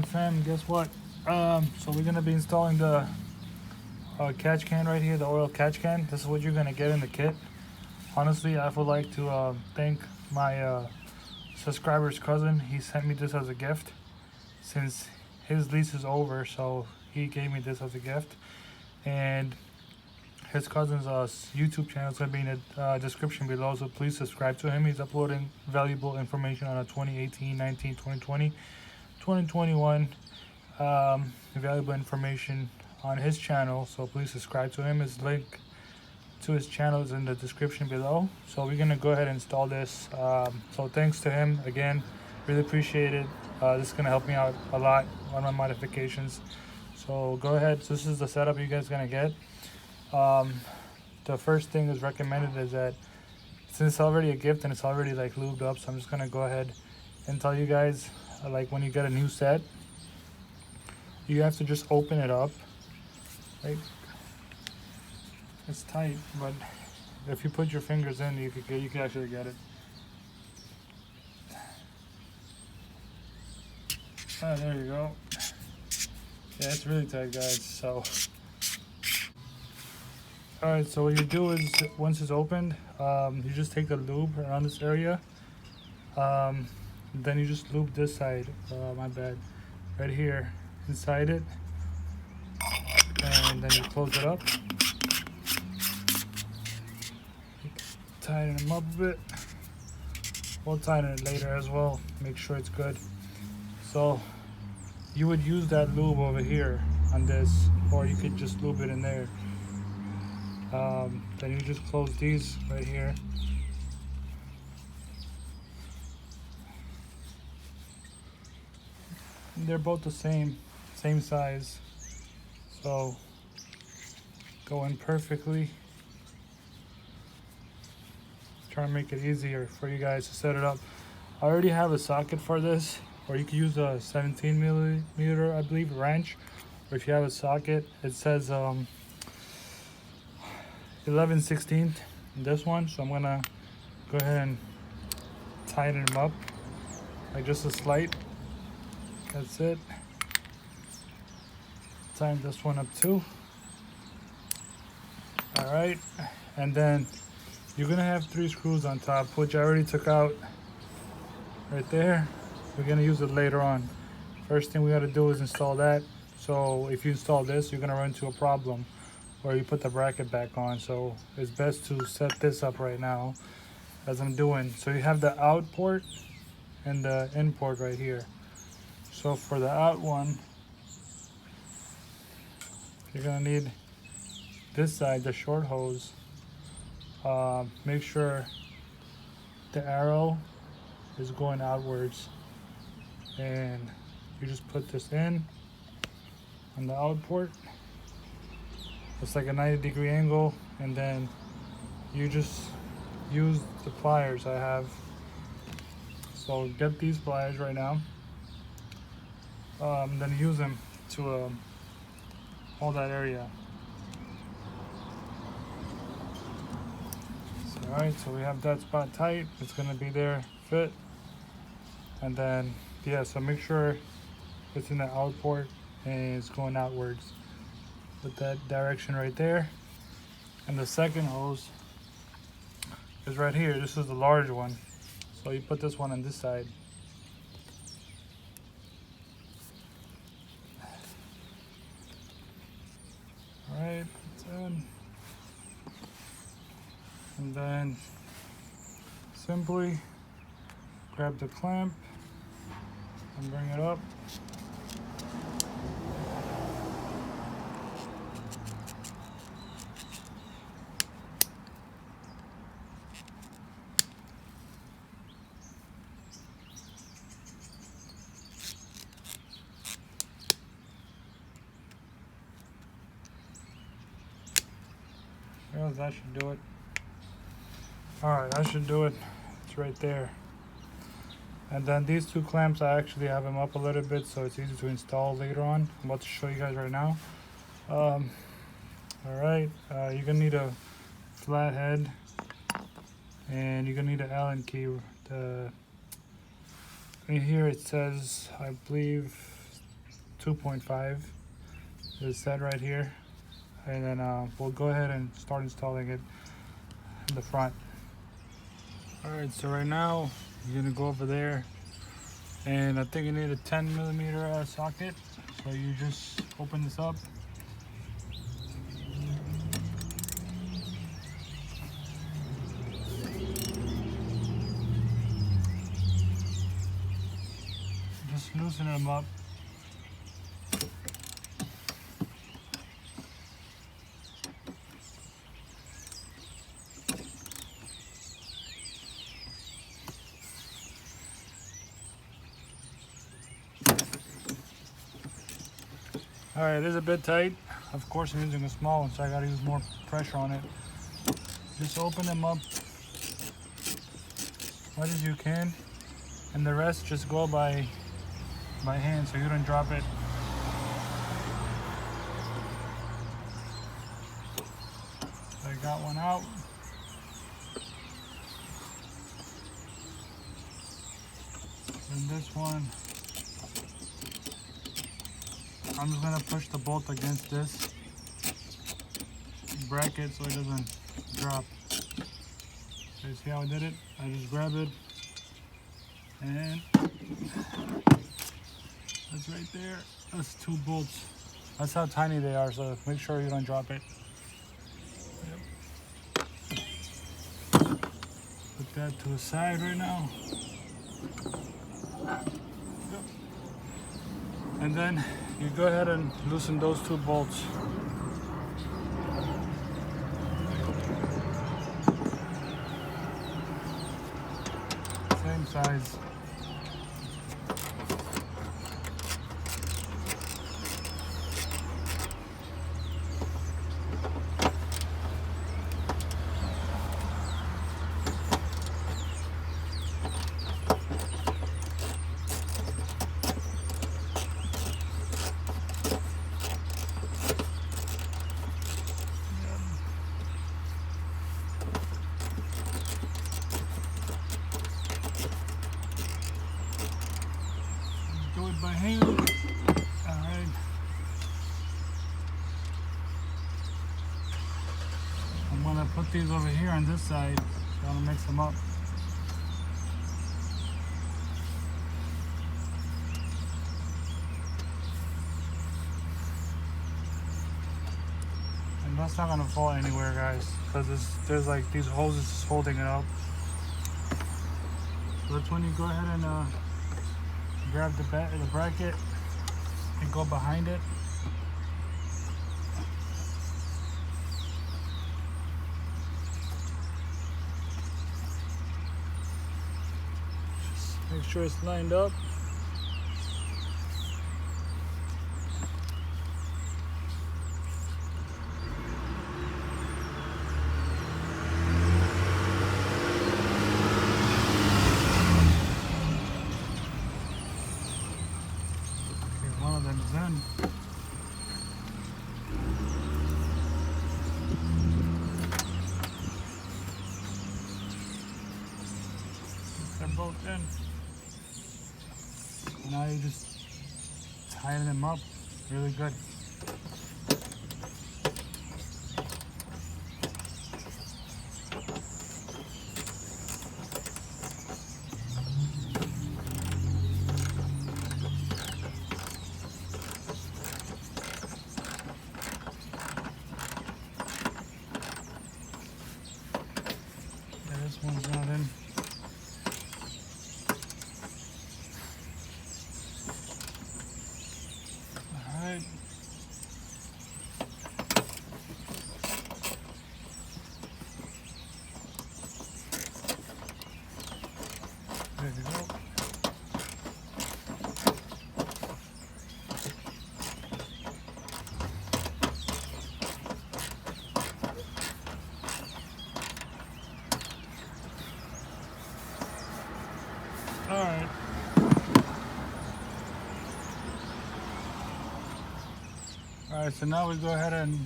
on, fam? Guess what? So we're gonna be installing the catch can right here, the oil catch can. This is what you're gonna get in the kit. Honestly, I would like to thank my subscriber's cousin. He sent me this as a gift since his lease is over, so he gave me this as a gift. And his cousin's YouTube channel is going to be in the description below, so please subscribe to him. He's uploading valuable information on a 2018, 19, 2020, 2021 valuable information on his channel, so please subscribe to him. His link to his channel is in the description below. So we're going to go ahead and install this. So thanks to him again, really appreciate it. This is going to help me out a lot on my modifications. So go ahead. So this is the setup you guys are going to get. The first thing is recommended is that since it's already a gift and it's already like lubed up, so I'm just gonna go ahead and tell you guys, like when you get a new set, you have to just open it up. Right? It's tight, but if you put your fingers in, you can actually get it. Ah, there you go. Yeah, it's really tight, guys. So. Alright, so what you do is, once it's opened, you just take the lube around this area. Then you just lube this side, my bad, right here, inside it. And then you close it up. Tighten them up a bit. We'll tighten it later as well, make sure it's good. So, you would use that lube over here on this, or you could just lube it in there. Then you just close these right here. They're both the same size, so go in perfectly. Try to make it easier for you guys to set it up. I already have a socket for this, or you can use a 17 millimeter, I believe, wrench. Or if you have a socket, it says 11/16 this one, so I'm gonna go ahead and tighten them up like just a slight. That's it. Tighten this one up too. All right, and then you're gonna have 3 screws on top, which I already took out right there. We're gonna use it later on. First thing we gotta do is install that. So if you install this, you're gonna run into a problem where you put the bracket back on, so it's best to set this up right now as I'm doing. So you have the out port and the in port right here. So for the out one, you're gonna need this side, the short hose. Make sure the arrow is going outwards, and you just put this in on the out port. It's like a 90-degree angle, and then you just use the pliers I have. So get these pliers right now, then use them to hold that area. So, alright, so we have that spot tight. It's gonna be there, fit, and then yeah. So make sure it's in the out port and it's going outwards. With that direction right there. And the second hose is right here. This is the large one, so you put this one on this side. All right, it's in. And then simply grab the clamp and bring it up. Well, that should do it. Alright, that should do it. It's right there. And then these 2 clamps, I actually have them up a little bit so it's easy to install later on. I'm about to show you guys right now. Alright, you're gonna need a flat head, and you're gonna need an Allen key. In here it says, I believe, 2.5 is set right here, and then we'll go ahead and start installing it in the front. Alright, so right now you're gonna go over there, and I think you need a 10mm socket. So you just open this up. Just loosen them up. Alright, it is a bit tight. Of course, I'm using a small one, so I gotta use more pressure on it. Just open them up as much as you can, and the rest just go by hand so you don't drop it. So I got one out. And this one, I'm just gonna push the bolt against this bracket so it doesn't drop. So you see how I did it? I just grab it, and that's right there. That's 2 bolts. That's how tiny they are, so make sure you don't drop it. Yep. Put that to the side right now. Yep. And then you go ahead and loosen those 2 bolts. Same size. Do it by hand. Alright. I'm gonna put these over here on this side. So I'm gonna mix them up. And that's not gonna fall anywhere, guys, because there's like these hoses just holding it up. So that's when you go ahead and grab the bracket and go behind it. Just make sure it's lined up. Then they're both in. Now you just tighten them up really good. This one's not in. Alright. There you go. Alright. Alright, so now we go ahead and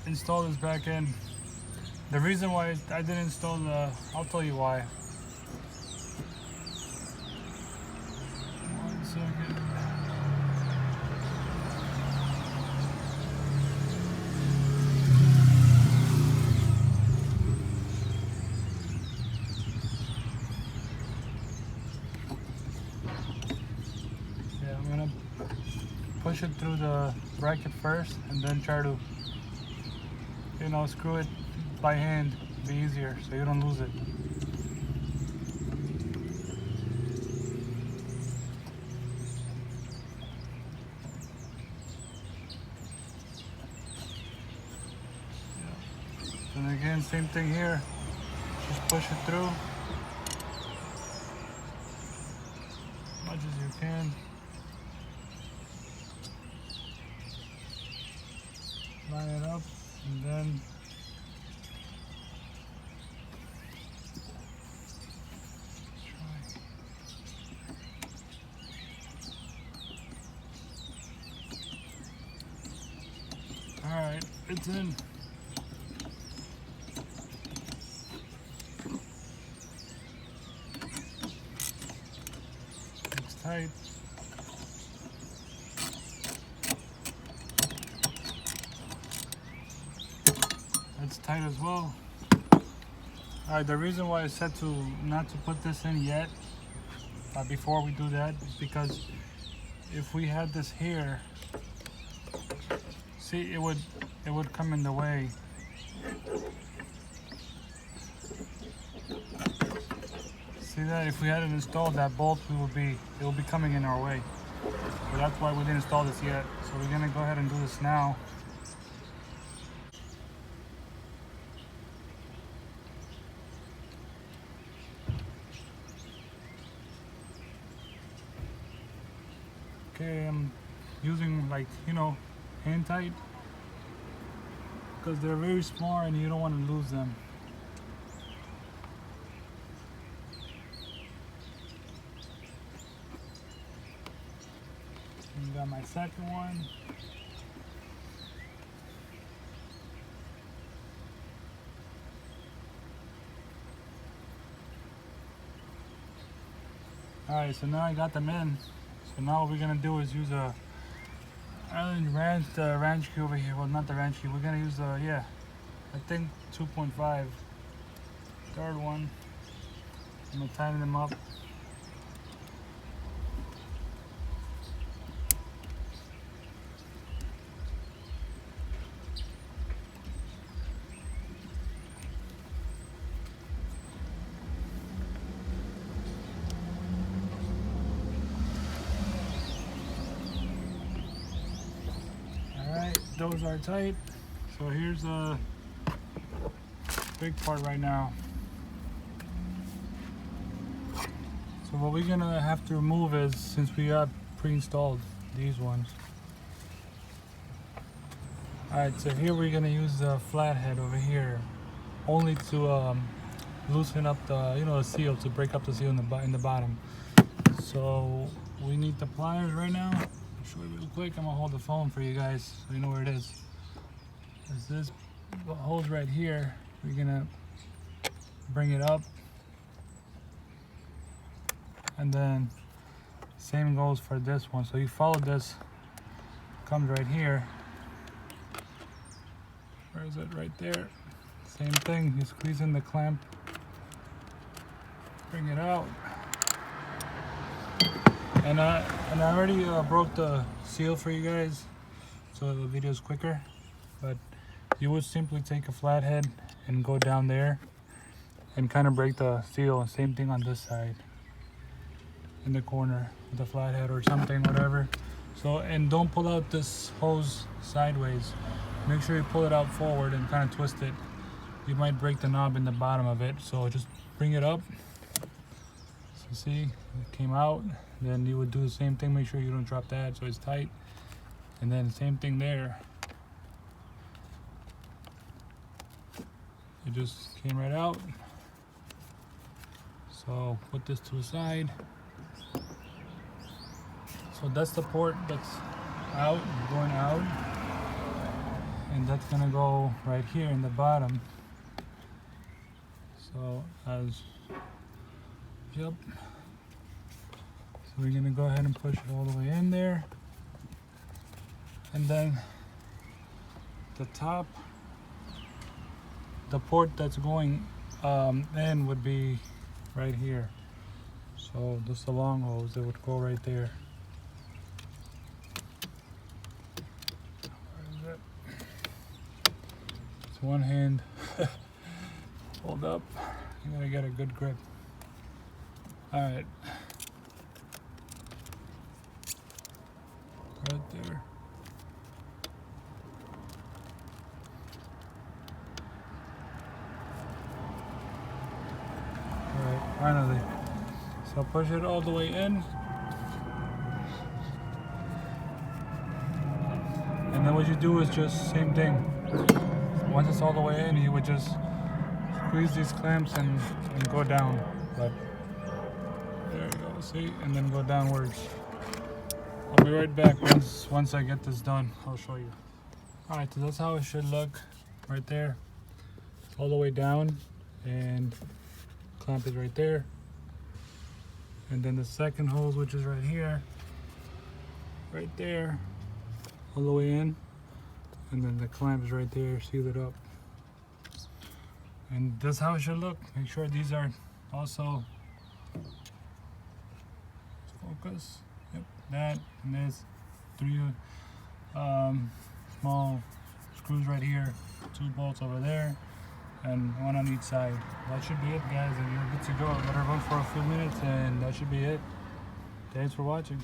install this back in. The reason why I didn't install I'll tell you why. 1 second. push it through the bracket first and then try to, you know, screw it by hand. Be easier so you don't lose it. And again, same thing here. Just push it through as much as you can. Line it up and then try. All right, it's in. It's tight. It's tight as well. Alright, the reason why I said not to put this in yet, before we do that, is because if we had this here, see, it would come in the way. See that? If we hadn't installed that bolt, it will be coming in our way. So that's why we didn't install this yet. So we're gonna go ahead and do this now. Okay, I'm using, like, you know, hand tight, because they're very small and you don't want to lose them. And got my second one. Alright, so now I got them in. So now what we're gonna do is use a ranch key over here. Well, not the ranch key. We're gonna use I think 2.5. Third one. I'm gonna tighten them up. Those are tight. So here's a big part right now. So what we're gonna have to remove is, since we got pre-installed these ones. Alright, so here we're gonna use the flathead over here, only to loosen up the, the seal, to break up the seal in the bottom. So we need the pliers right now. Show you real quick. I'm gonna hold the phone for you guys so you know where it is. There's this hose right here. We're gonna bring it up, and then same goes for this one. So you follow this, comes right here. Where is it? Right there. Same thing. You squeeze in the clamp, bring it out. And I already broke the seal for you guys, so the video is quicker. But you would simply take a flathead and go down there and kind of break the seal. And same thing on this side, in the corner with the flathead or something, whatever. So, and don't pull out this hose sideways. Make sure you pull it out forward and kind of twist it. You might break the knob in the bottom of it. So just bring it up. So see, it came out. Then you would do the same thing. Make sure you don't drop that so it's tight. And then same thing there. It just came right out. So put this to the side. So that's the port that's out, going out. And that's gonna go right here in the bottom. So yep. So we're gonna go ahead and push it all the way in there. And then the top, the port that's going in would be right here. So this is the long hose, it would go right there. It's one hand. Hold up. You gotta get a good grip. Alright. Right there. Alright, finally. So push it all the way in. And then what you do is just same thing. Once it's all the way in, you would just squeeze these clamps and go down. But there you go, see? And then go downwards. I'll be right back once I get this done. I'll show you. Alright, so that's how it should look right there. All the way down, and clamp is right there. And then the second hose, which is right here, right there, all the way in. And then the clamp is right there, seal it up. And that's how it should look. Make sure these are also focus. Yep, that and this. 3 small screws right here, 2 bolts over there, and 1 on each side. That should be it, guys, and you're good to go. Let her run for a few minutes, and that should be it. Thanks for watching.